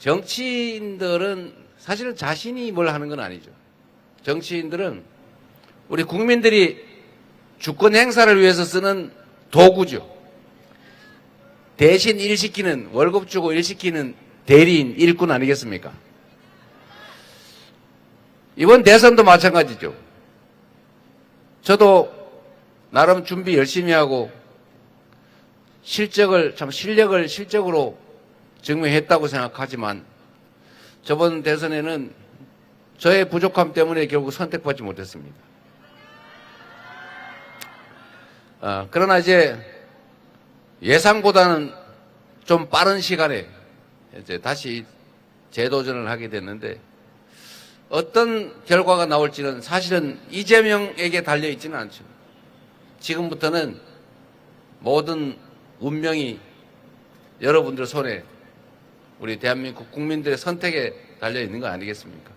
정치인들은 사실은 자신이 뭘 하는 건 아니죠. 정치인들은 우리 국민들이 주권 행사를 위해서 쓰는 도구죠. 대신 일시키는, 월급 주고 일시키는 대리인, 일꾼 아니겠습니까? 이번 대선도 마찬가지죠. 저도 나름 준비 열심히 하고 실력을 실적으로 증명했다고 생각하지만 저번 대선에는 저의 부족함 때문에 결국 선택받지 못했습니다. 그러나 이제 예상보다는 좀 빠른 시간에 이제 다시 재도전을 하게 됐는데 어떤 결과가 나올지는 사실은 이재명에게 달려있지는 않죠. 지금부터는 모든 운명이 여러분들 손에 우리 대한민국 국민들의 선택에 달려있는 거 아니겠습니까?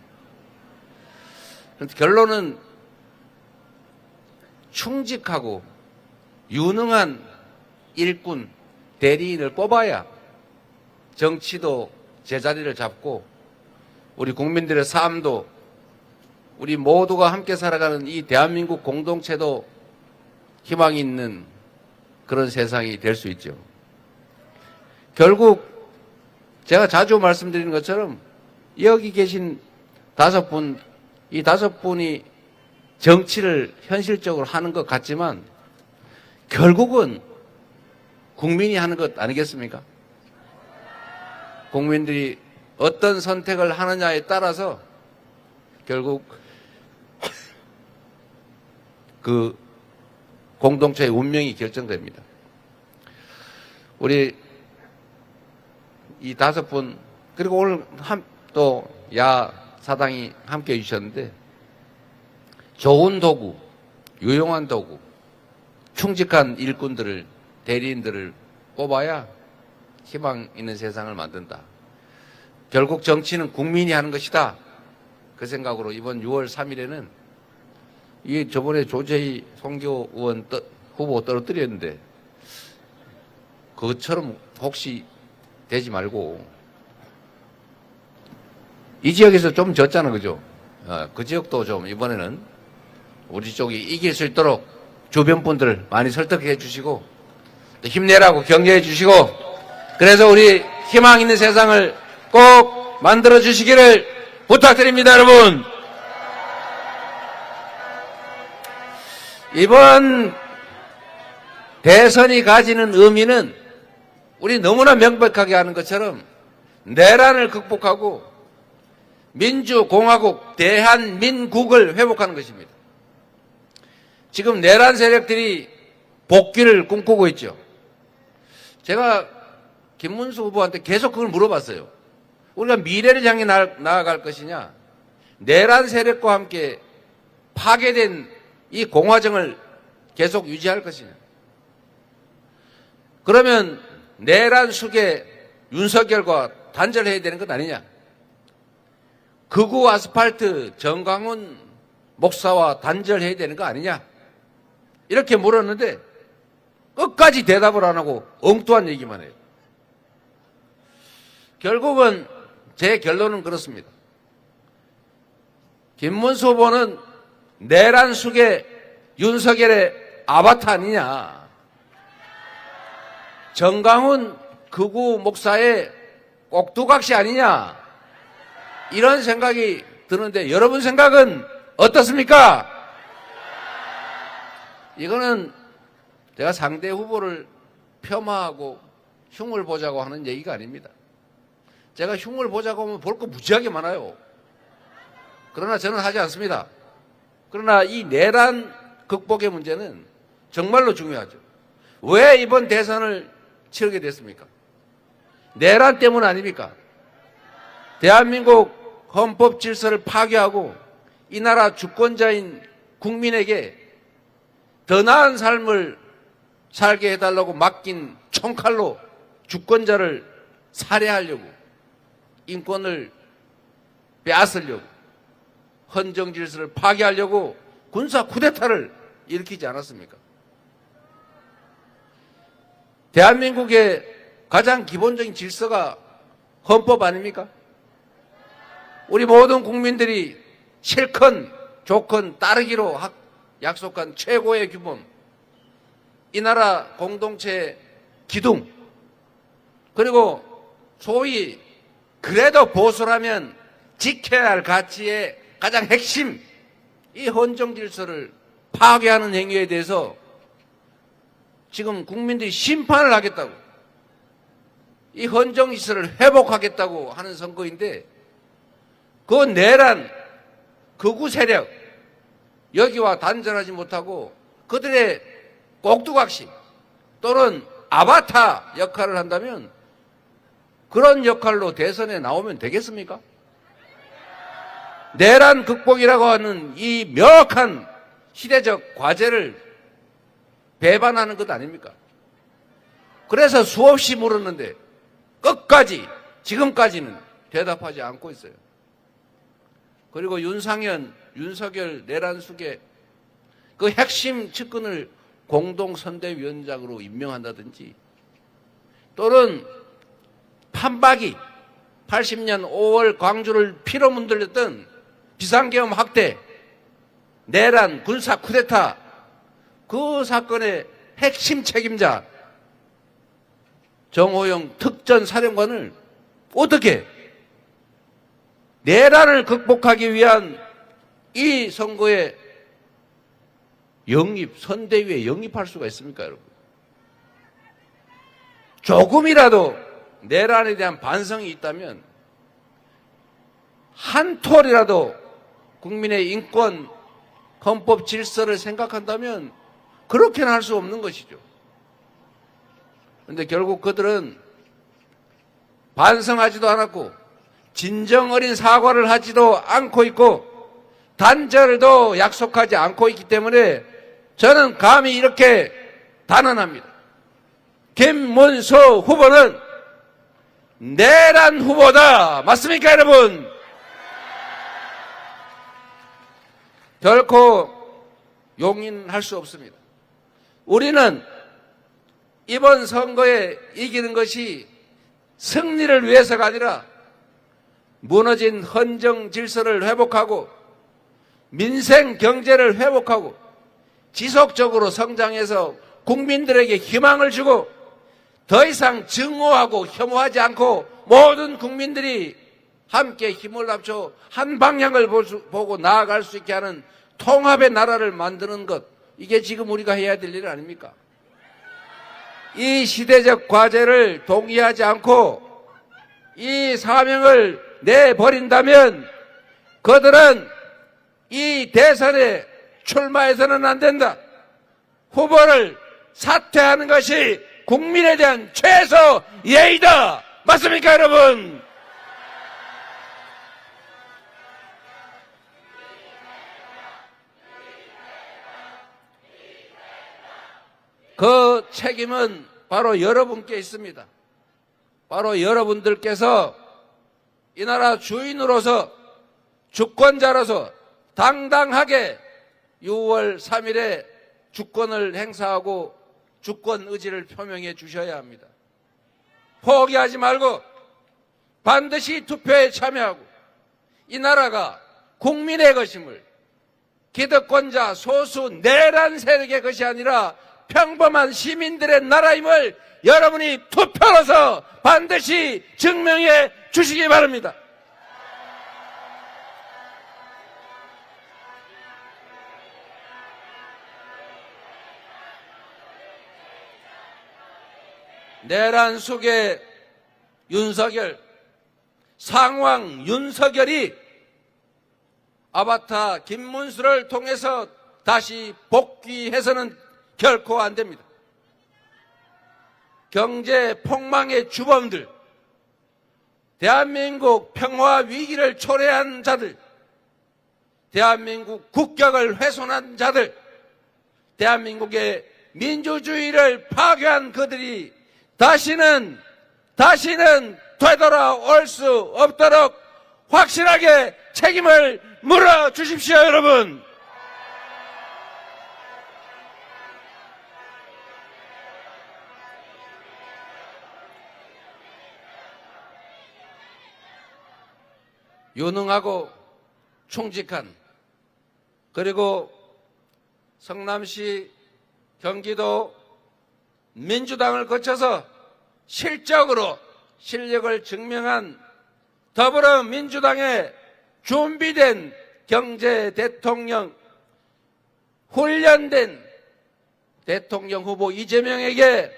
결론은 충직하고 유능한 일꾼, 대리인을 뽑아야 정치도 제자리를 잡고 우리 국민들의 삶도 우리 모두가 함께 살아가는 이 대한민국 공동체도 희망이 있는 그런 세상이 될 수 있죠. 결국 제가 자주 말씀드리는 것처럼 여기 계신 이 5분이 정치를 현실적으로 하는 것 같지만 결국은 국민이 하는 것 아니겠습니까? 국민들이 어떤 선택을 하느냐에 따라서 결국 그 공동체의 운명이 결정됩니다. 우리 이 5분 그리고 오늘 또 사당이 함께 해주셨는데 좋은 도구, 유용한 도구, 충직한 일꾼들을 대리인들을 뽑아야 희망 있는 세상을 만든다. 결국 정치는 국민이 하는 것이다. 그 생각으로 이번 6월 3일에는 이게 저번에 조재희 송교 의원 후보 떨어뜨렸는데 그것처럼 혹시 되지 말고 이 지역에서 좀 졌잖아, 그죠? 그 지역도 좀 이번에는 우리 쪽이 이길 수 있도록 주변 분들 많이 설득해 주시고 힘내라고 격려해 주시고 그래서 우리 희망 있는 세상을 꼭 만들어 주시기를 부탁드립니다, 여러분. 이번 대선이 가지는 의미는 우리 너무나 명백하게 하는 것처럼 내란을 극복하고 민주공화국 대한민국을 회복하는 것입니다. 지금 내란 세력들이 복귀를 꿈꾸고 있죠. 제가 김문수 후보한테 계속 그걸 물어봤어요. 우리가 미래를 향해 나아갈 것이냐, 내란 세력과 함께 파괴된 이 공화정을 계속 유지할 것이냐. 그러면 내란 수계 윤석열과 단절해야 되는 것 아니냐. 극우 아스팔트 정광훈 목사와 단절해야 되는 거 아니냐. 이렇게 물었는데 끝까지 대답을 안 하고 엉뚱한 얘기만 해요. 결국은 제 결론은 그렇습니다. 김문수 후보는 내란 수계 윤석열의 아바타 아니냐. 정광훈 극우 목사의 꼭두각시 아니냐. 이런 생각이 드는데 여러분 생각은 어떻습니까? 이거는 제가 상대 후보를 폄하하고 흉을 보자고 하는 얘기가 아닙니다. 제가 흉을 보자고 하면 볼 거 무지하게 많아요. 그러나 저는 하지 않습니다. 그러나 이 내란 극복의 문제는 정말로 중요하죠. 왜 이번 대선을 치르게 됐습니까? 내란 때문 아닙니까? 대한민국 헌법 질서를 파괴하고 이 나라 주권자인 국민에게 더 나은 삶을 살게 해달라고 맡긴 총칼로 주권자를 살해하려고, 인권을 빼앗으려고, 헌정 질서를 파괴하려고 군사 쿠데타를 일으키지 않았습니까? 대한민국의 가장 기본적인 질서가 헌법 아닙니까? 우리 모든 국민들이 실컷 좋건 따르기로 약속한 최고의 규범, 이 나라 공동체 기둥, 그리고 소위 그래도 보수라면 지켜야 할 가치의 가장 핵심, 이 헌정 질서를 파괴하는 행위에 대해서 지금 국민들이 심판을 하겠다고, 이 헌정 질서를 회복하겠다고 하는 선거인데, 그 내란 극우 세력 여기와 단절하지 못하고 그들의 꼭두각시 또는 아바타 역할을 한다면 그런 역할로 대선에 나오면 되겠습니까? 내란 극복이라고 하는 이 명확한 시대적 과제를 배반하는 것 아닙니까? 그래서 수없이 물었는데 끝까지 지금까지는 대답하지 않고 있어요. 그리고 윤석열 내란 수계 그 핵심 측근을 공동선대위원장으로 임명한다든지, 또는 판박이 80년 5월 광주를 피로 문들렸던 비상계엄 학대, 내란, 군사 쿠데타, 그 사건의 핵심 책임자 정호영 특전사령관을 어떻게 내란을 극복하기 위한 이 선거에 선대위에 영입할 수가 있습니까, 여러분? 조금이라도 내란에 대한 반성이 있다면, 한 톨이라도 국민의 인권, 헌법 질서를 생각한다면 그렇게는 할 수 없는 것이죠. 그런데 결국 그들은 반성하지도 않았고 진정 어린 사과를 하지도 않고 있고 단절도 약속하지 않고 있기 때문에 저는 감히 이렇게 단언합니다. 김문수 후보는 내란 후보다. 맞습니까, 여러분? 결코 용인할 수 없습니다. 우리는 이번 선거에 이기는 것이 승리를 위해서가 아니라 무너진 헌정 질서를 회복하고 민생 경제를 회복하고 지속적으로 성장해서 국민들에게 희망을 주고 더 이상 증오하고 혐오하지 않고 모든 국민들이 함께 힘을 합쳐 한 방향을 보고 나아갈 수 있게 하는 통합의 나라를 만드는 것, 이게 지금 우리가 해야 될 일 아닙니까? 이 시대적 과제를 동의하지 않고 이 사명을 내버린다면 그들은 이 대선에 출마해서는 안 된다. 후보를 사퇴하는 것이 국민에 대한 최소 예의다. 맞습니까, 여러분? 그 책임은 바로 여러분께 있습니다. 바로 여러분들께서 이 나라 주인으로서, 주권자로서 당당하게 6월 3일에 주권을 행사하고 주권 의지를 표명해 주셔야 합니다. 포기하지 말고 반드시 투표에 참여하고 이 나라가 국민의 것임을, 기득권자 소수 내란 세력의 것이 아니라 평범한 시민들의 나라임을 여러분이 투표로서 반드시 증명해 주시기 바랍니다. 내란 속에 윤석열, 상황 윤석열이 아바타 김문수를 통해서 다시 복귀해서는 결코 안 됩니다. 경제 폭망의 주범들, 대한민국 평화 위기를 초래한 자들, 대한민국 국격을 훼손한 자들, 대한민국의 민주주의를 파괴한 그들이 다시는 되돌아올 수 없도록 확실하게 책임을 물어주십시오, 여러분. 유능하고 충직한, 그리고 성남시 경기도 민주당을 거쳐서 실적으로 실력을 증명한 더불어민주당의 준비된 경제 대통령, 훈련된 대통령 후보 이재명에게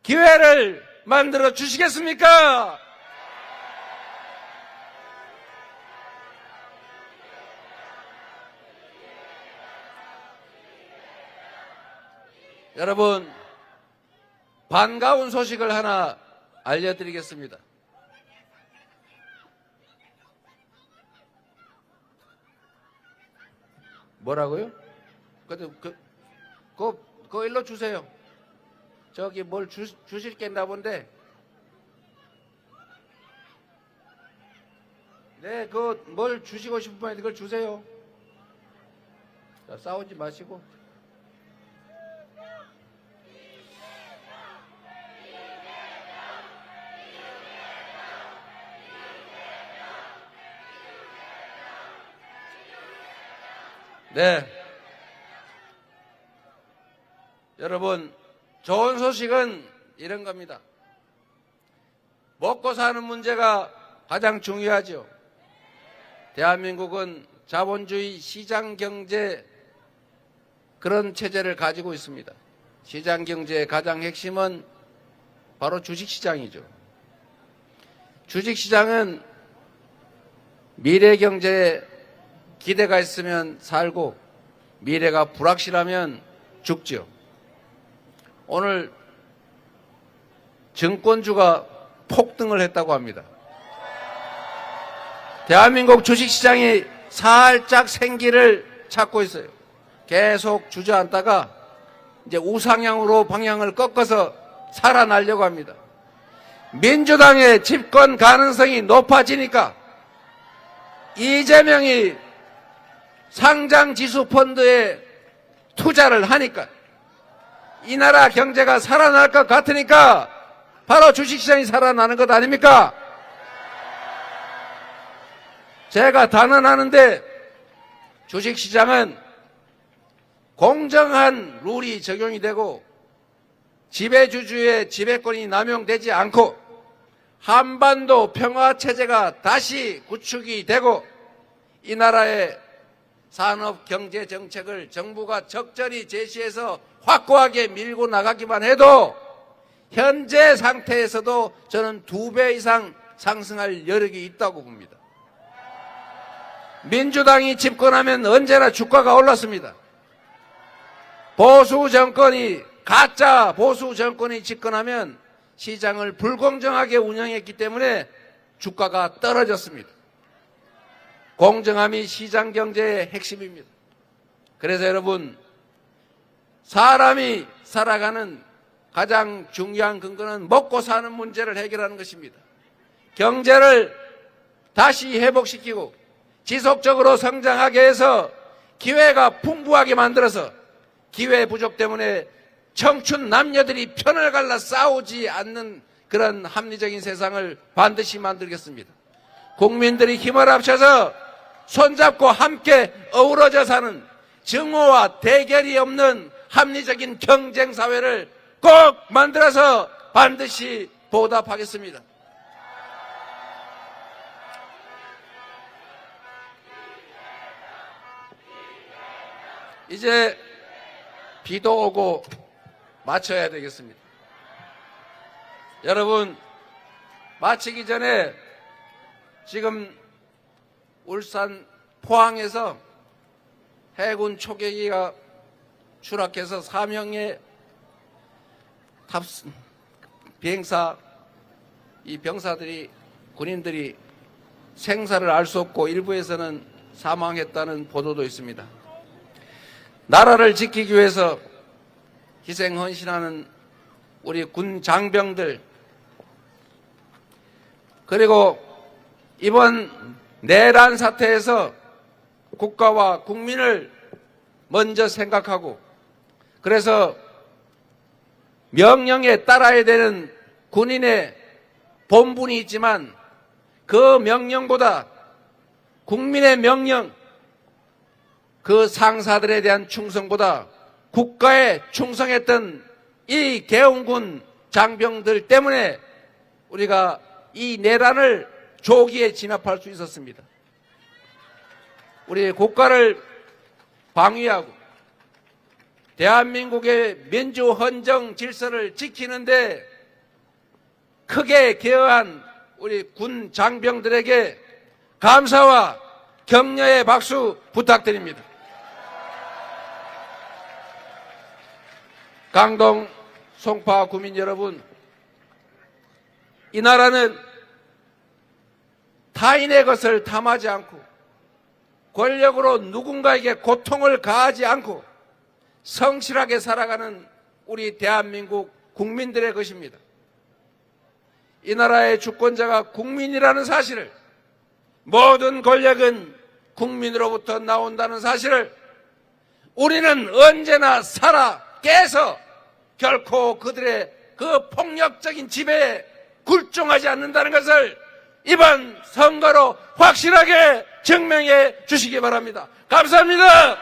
기회를 만들어 주시겠습니까? 여러분, 반가운 소식을 하나 알려드리겠습니다. 뭐라고요? 그거 일로 주세요. 저기 뭘 주실 게 있나 본데. 네, 뭘 주시고 싶으면 이걸 주세요. 자, 싸우지 마시고. 네. 여러분, 좋은 소식은 이런 겁니다. 먹고 사는 문제가 가장 중요하죠. 대한민국은 자본주의 시장경제 그런 체제를 가지고 있습니다. 시장경제의 가장 핵심은 바로 주식시장이죠. 주식시장은 미래경제에 기대가 있으면 살고 미래가 불확실하면 죽죠. 오늘 증권주가 폭등을 했다고 합니다. 대한민국 주식시장이 살짝 생기를 찾고 있어요. 계속 주저앉다가 이제 우상향으로 방향을 꺾어서 살아나려고 합니다. 민주당의 집권 가능성이 높아지니까 이재명이 상장지수펀드에 투자를 하니까 이 나라 경제가 살아날 것 같으니까 바로 주식시장이 살아나는 것 아닙니까? 제가 단언하는데 주식시장은 공정한 룰이 적용이 되고 지배주주의 지배권이 남용되지 않고 한반도 평화체제가 다시 구축이 되고 이 나라의 산업 경제 정책을 정부가 적절히 제시해서 확고하게 밀고 나가기만 해도 현재 상태에서도 저는 2배 이상 상승할 여력이 있다고 봅니다. 민주당이 집권하면 언제나 주가가 올랐습니다. 보수 정권이, 가짜 보수 정권이 집권하면 시장을 불공정하게 운영했기 때문에 주가가 떨어졌습니다. 공정함이 시장 경제의 핵심입니다. 그래서 여러분, 사람이 살아가는 가장 중요한 근거는 먹고 사는 문제를 해결하는 것입니다. 경제를 다시 회복시키고 지속적으로 성장하게 해서 기회가 풍부하게 만들어서 기회 부족 때문에 청춘 남녀들이 편을 갈라 싸우지 않는 그런 합리적인 세상을 반드시 만들겠습니다. 국민들이 힘을 합쳐서 손잡고 함께 어우러져 사는 증오와 대결이 없는 합리적인 경쟁사회를 꼭 만들어서 반드시 보답하겠습니다. 이제 비도 오고 마쳐야 되겠습니다. 여러분, 마치기 전에 지금 울산 포항에서 해군 초계기가 추락해서 4명의 비행사, 이 병사들이, 군인들이 생사를 알 수 없고 일부에서는 사망했다는 보도도 있습니다. 나라를 지키기 위해서 희생 헌신하는 우리 군 장병들, 그리고 이번 내란 사태에서 국가와 국민을 먼저 생각하고, 그래서 명령에 따라야 되는 군인의 본분이 있지만 그 명령보다 국민의 명령, 그 상사들에 대한 충성보다 국가에 충성했던 이 계엄군 장병들 때문에 우리가 이 내란을 조기에 진압할 수 있었습니다. 우리 국가를 방위하고 대한민국의 민주헌정 질서를 지키는데 크게 기여한 우리 군 장병들에게 감사와 격려의 박수 부탁드립니다. 강동, 송파 구민 여러분, 이 나라는 타인의 것을 탐하지 않고 권력으로 누군가에게 고통을 가하지 않고 성실하게 살아가는 우리 대한민국 국민들의 것입니다. 이 나라의 주권자가 국민이라는 사실을, 모든 권력은 국민으로부터 나온다는 사실을 우리는 언제나 살아 깨서 결코 그들의 그 폭력적인 지배에 굴종하지 않는다는 것을 이번 선거로 확실하게 증명해 주시기 바랍니다. 감사합니다.